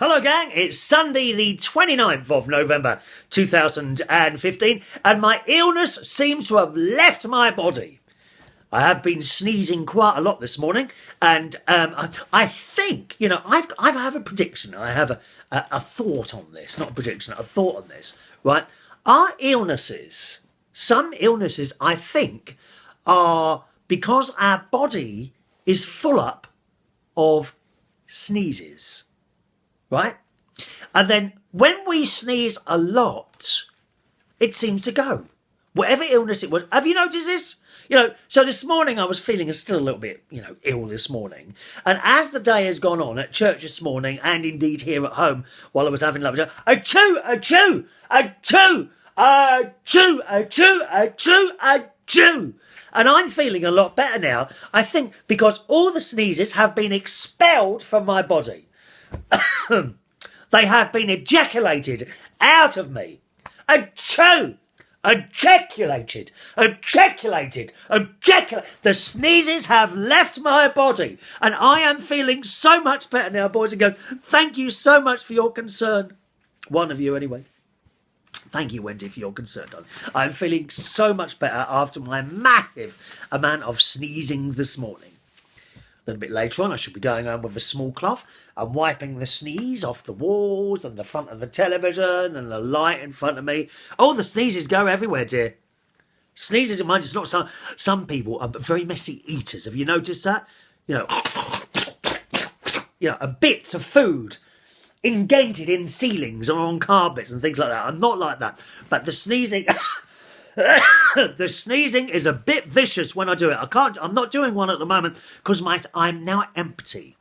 Hello gang, it's Sunday the 29th of November 2015 and my illness seems to have left my body. I have been sneezing quite a lot this morning and I think, I have a prediction. I have a thought on this, not a prediction, a thought on this, right? Our illnesses, some illnesses I think are because our body is full up of sneezes. Right? And then when we sneeze a lot, it seems to go. Whatever illness it was. Have you noticed this? So this morning I was feeling still a little bit, ill this morning. And as the day has gone on at church this morning, and indeed here at home while I was having lunch, achoo, achoo, achoo, achoo, achoo, achoo, achoo. And I'm feeling a lot better now, I think, because all the sneezes have been expelled from my body. They have been ejaculated out of me. Achoo! Ejaculated. The sneezes have left my body. And I am feeling so much better now, boys and girls. Thank you so much for your concern. One of you, anyway. Thank you, Wendy, for your concern, darling. I'm feeling so much better after my massive amount of sneezing this morning. A little bit later on, I should be going home with a small cloth and wiping the sneeze off the walls and the front of the television and the light in front of me. Oh, the sneezes go everywhere, dear. Sneezes in mine, it's not some people are very messy eaters. Have you noticed that? Bits of food indented in ceilings or on carpets and things like that. I'm not like that. But the sneezing... the sneezing is a bit vicious when I do it. I'm not doing one at the moment because I'm now empty.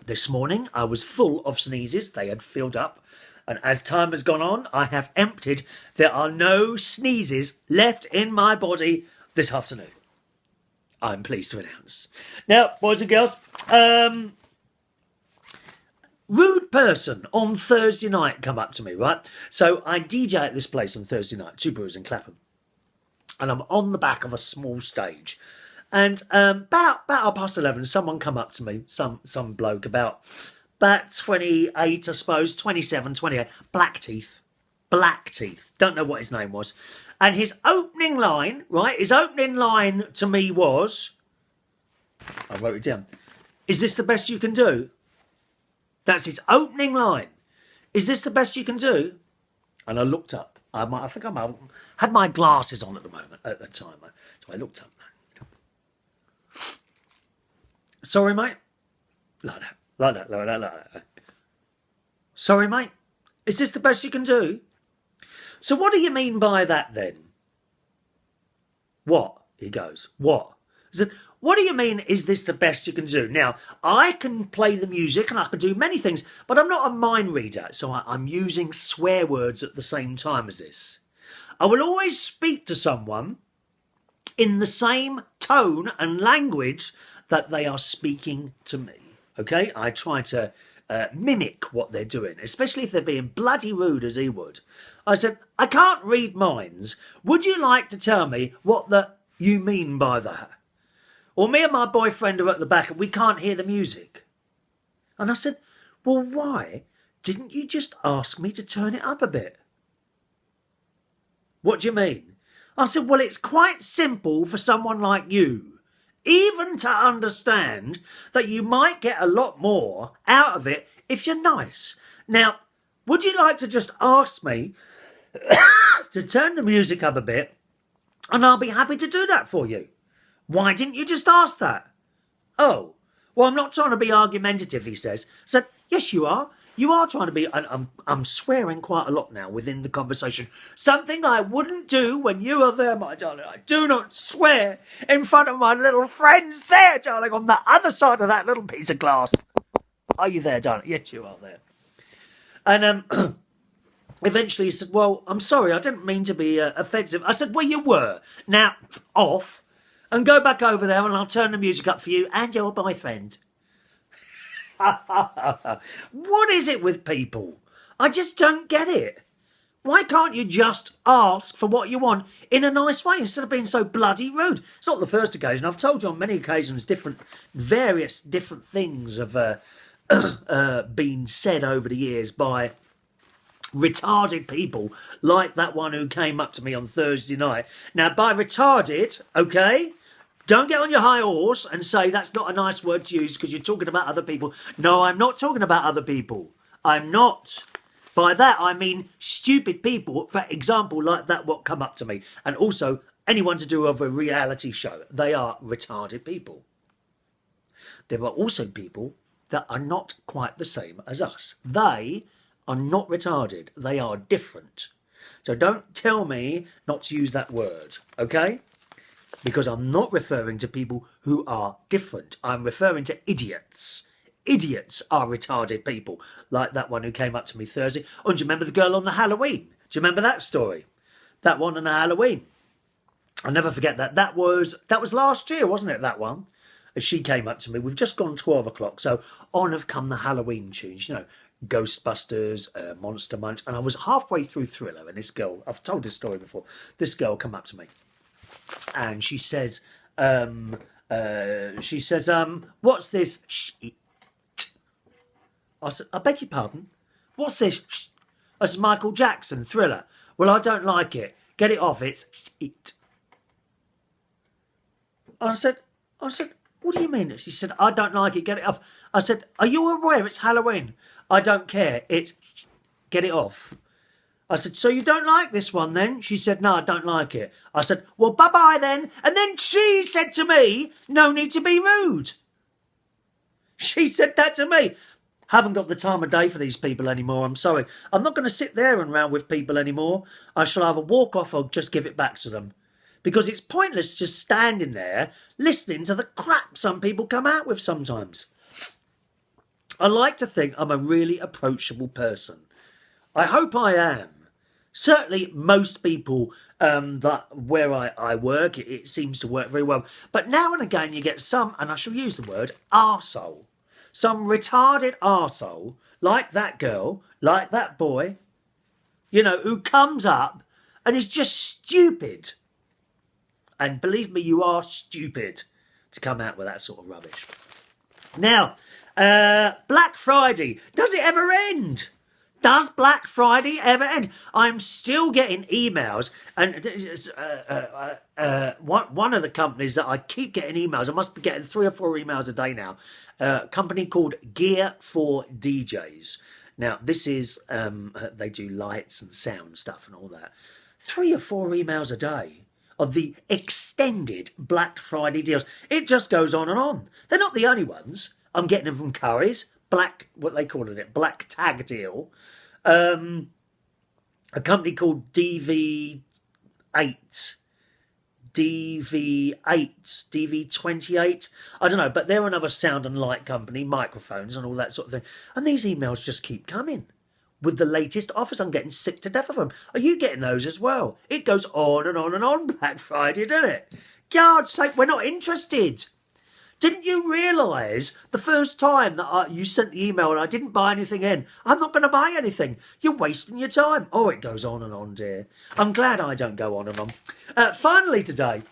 This morning I was full of sneezes. They had filled up. And as time has gone on, I have emptied. There are no sneezes left in my body this afternoon. I'm pleased to announce. Now, boys and girls, rude person on Thursday night come up to me, right? So I DJ at this place on Thursday night, Two Brews in Clapham. And I'm on the back of a small stage. And about 11, someone come up to me, some bloke about 28, I suppose, 27, 28, black teeth. Don't know what his name was. And his opening line, right, to me was, I wrote it down, "Is this the best you can do?" That's his opening line. "Is this the best you can do?" And I looked up. I think I had my glasses on at the time. So I looked up. "Sorry, mate." Like that. "Sorry, mate. Is this the best you can do?" "So what do you mean by that then?" "What?" he goes. "What?" I said, "What do you mean, is this the best you can do?" Now, I can play the music and I can do many things, but I'm not a mind reader, so I'm using swear words at the same time as this. I will always speak to someone in the same tone and language that they are speaking to me, okay? I try to mimic what they're doing, especially if they're being bloody rude as he would. I said, "I can't read minds. Would you like to tell me what you mean by that?" Or me and my boyfriend are at the back and we can't hear the music. And I said, "Well, why didn't you just ask me to turn it up a bit?" "What do you mean?" I said, "Well, it's quite simple for someone like you even to understand that you might get a lot more out of it if you're nice. Now, would you like to just ask me to turn the music up a bit and I'll be happy to do that for you? Why didn't you just ask that?" "Oh, well, I'm not trying to be argumentative," he says. I said, "Yes, you are. You are trying to be..." And I'm swearing quite a lot now within the conversation. Something I wouldn't do when you are there, my darling. I do not swear in front of my little friends there, darling, on the other side of that little piece of glass. Are you there, darling? Yes, you are there. And eventually he said, "Well, I'm sorry, I didn't mean to be offensive." I said, "Well, you were. Now, off. And go back over there and I'll turn the music up for you and your boyfriend." What is it with people? I just don't get it. Why can't you just ask for what you want in a nice way instead of being so bloody rude? It's not the first occasion. I've told you on many occasions various different things of been said over the years by retarded people like that one who came up to me on Thursday night. Now, by retarded, okay, don't get on your high horse and say that's not a nice word to use because you're talking about other people. No, I'm not talking about other people. I'm not. By that, I mean stupid people, for example, like that what come up to me. And also, anyone to do with a reality show. They are retarded people. There are also people that are not quite the same as us. They are not retarded. They are different. So don't tell me not to use that word, okay? Because I'm not referring to people who are different. I'm referring to idiots. Idiots are retarded people, like that one who came up to me Thursday. Oh, do you remember the girl on the Halloween? Do you remember that story? That one on the Halloween. I'll never forget that. That was last year, wasn't it, that one? As she came up to me. We've just gone 12 o'clock, so on have come the Halloween tunes, you know, Ghostbusters, Monster Munch, and I was halfway through Thriller, and this girl, I've told this story before, this girl come up to me, and she says, what's this shit? I said, I beg your pardon? What's this shit? I said, Michael Jackson, Thriller. Well, I don't like it. Get it off, it's shit. I said, what do you mean? She said, I don't like it, get it off. I said, are you aware it's Halloween? I don't care, it's get it off. I said, so you don't like this one then? She said, no, I don't like it. I said, well, bye-bye then. And then she said to me, no need to be rude. She said that to me. Haven't got the time of day for these people anymore, I'm sorry. I'm not going to sit there and round with people anymore. I shall either walk off or just give it back to them. Because it's pointless just standing there listening to the crap some people come out with sometimes. I like to think I'm a really approachable person. I hope I am. Certainly most people that where I work, it seems to work very well. But now and again you get some, and I shall use the word, arsehole. Some retarded arsehole, like that girl, like that boy, you know, who comes up and is just stupid. And believe me, you are stupid to come out with that sort of rubbish. Now, Black Friday, does it ever end? Does Black Friday ever end? I'm still getting emails, and one of the companies that I keep getting emails, I must be getting 3 or 4 emails a day now, a company called Gear for DJs. Now, this is, they do lights and sound stuff and all that. 3 or 4 emails a day of the extended Black Friday deals. It just goes on and on. They're not the only ones. I'm getting them from Curry's, what they call it, Black Tag Deal. A company called DV8, DV28, I don't know, but they're another sound and light company, microphones and all that sort of thing. And these emails just keep coming with the latest offers. I'm getting sick to death of them. Are you getting those as well? It goes on and on and on, Black Friday, doesn't it? God's sake, we're not interested. Didn't you realise the first time that you sent the email and I didn't buy anything in? I'm not going to buy anything. You're wasting your time. Oh, it goes on and on, dear. I'm glad I don't go on and on. Finally today,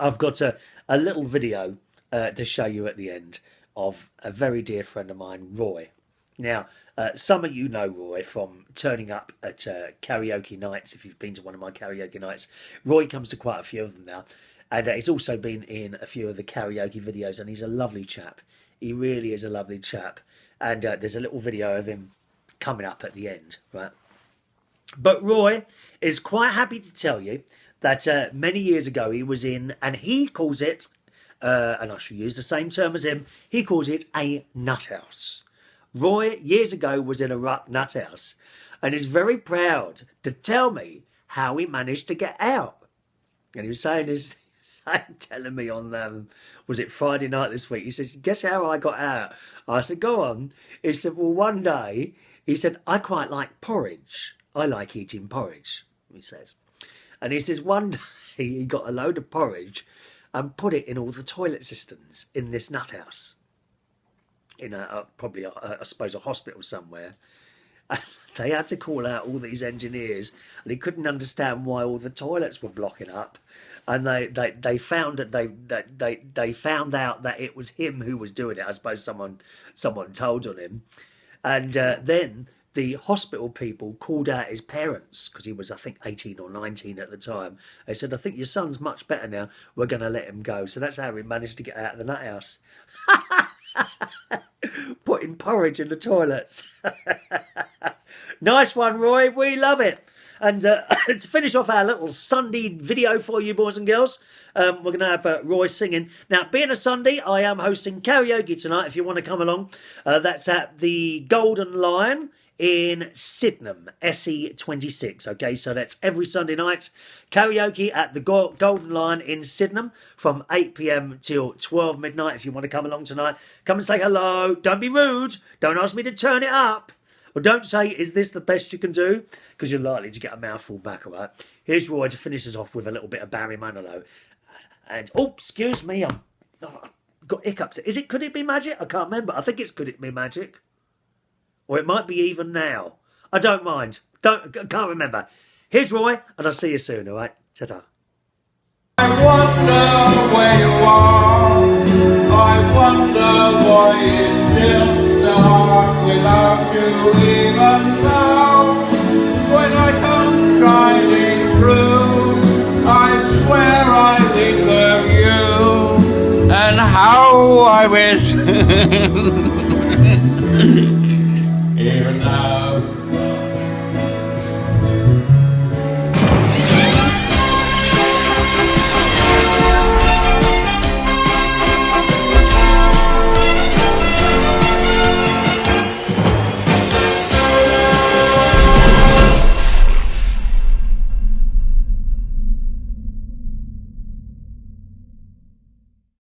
I've got a little video to show you at the end of a very dear friend of mine, Roy. Now, some of you know Roy from turning up at karaoke nights, if you've been to one of my karaoke nights. Roy comes to quite a few of them now. And he's also been in a few of the karaoke videos, and he's a lovely chap. He really is a lovely chap. And there's a little video of him coming up at the end, right? But Roy is quite happy to tell you that many years ago he was in, and he calls it, and I shall use the same term as him, he calls it a nut house. Roy, years ago, was in a nut house, and is very proud to tell me how he managed to get out. And he was saying this, telling me on, was it Friday night this week? He says, guess how I got out? I said, go on. He said, well, one day, he said, I quite like porridge. I like eating porridge, he says. And he says, one day he got a load of porridge and put it in all the toilet cisterns in this nut house. In probably, I suppose, a hospital somewhere. And they had to call out all these engineers, and he couldn't understand why all the toilets were blocking up. and they found that they found out that it was him who was doing it. I suppose someone told on him, and then the hospital people called out his parents because he was, I think, 18 or 19 at the time. They said, "I think your son's much better now. We're going to let him go." So that's how he managed to get out of the nut house. Putting porridge in the toilets. Nice one, Roy. We love it. And to finish off our little Sunday video for you, boys and girls, we're going to have Roy singing. Now, being a Sunday, I am hosting karaoke tonight. If you want to come along, that's at the Golden Lion in Sydenham, SE26. Okay, so that's every Sunday night. Karaoke at the Golden Lion in Sydenham from 8 p.m. till 12 midnight. If you want to come along tonight, come and say hello. Don't be rude. Don't ask me to turn it up. Or don't say, "Is this the best you can do?" Because you're likely to get a mouthful back, all right? Here's Roy to finish us off with a little bit of Barry Manilow. And, oh, excuse me, I've got hiccups. Could it be magic? I can't remember. I think it's Could It Be Magic? Or it might be Even Now. I don't mind. Can't remember. Here's Roy, and I'll see you soon, all right? Ta-ta. I wonder where you are. I wonder why it's still so hard without you. Even now, when I come riding through, I swear I think of you and how I wish. Even now.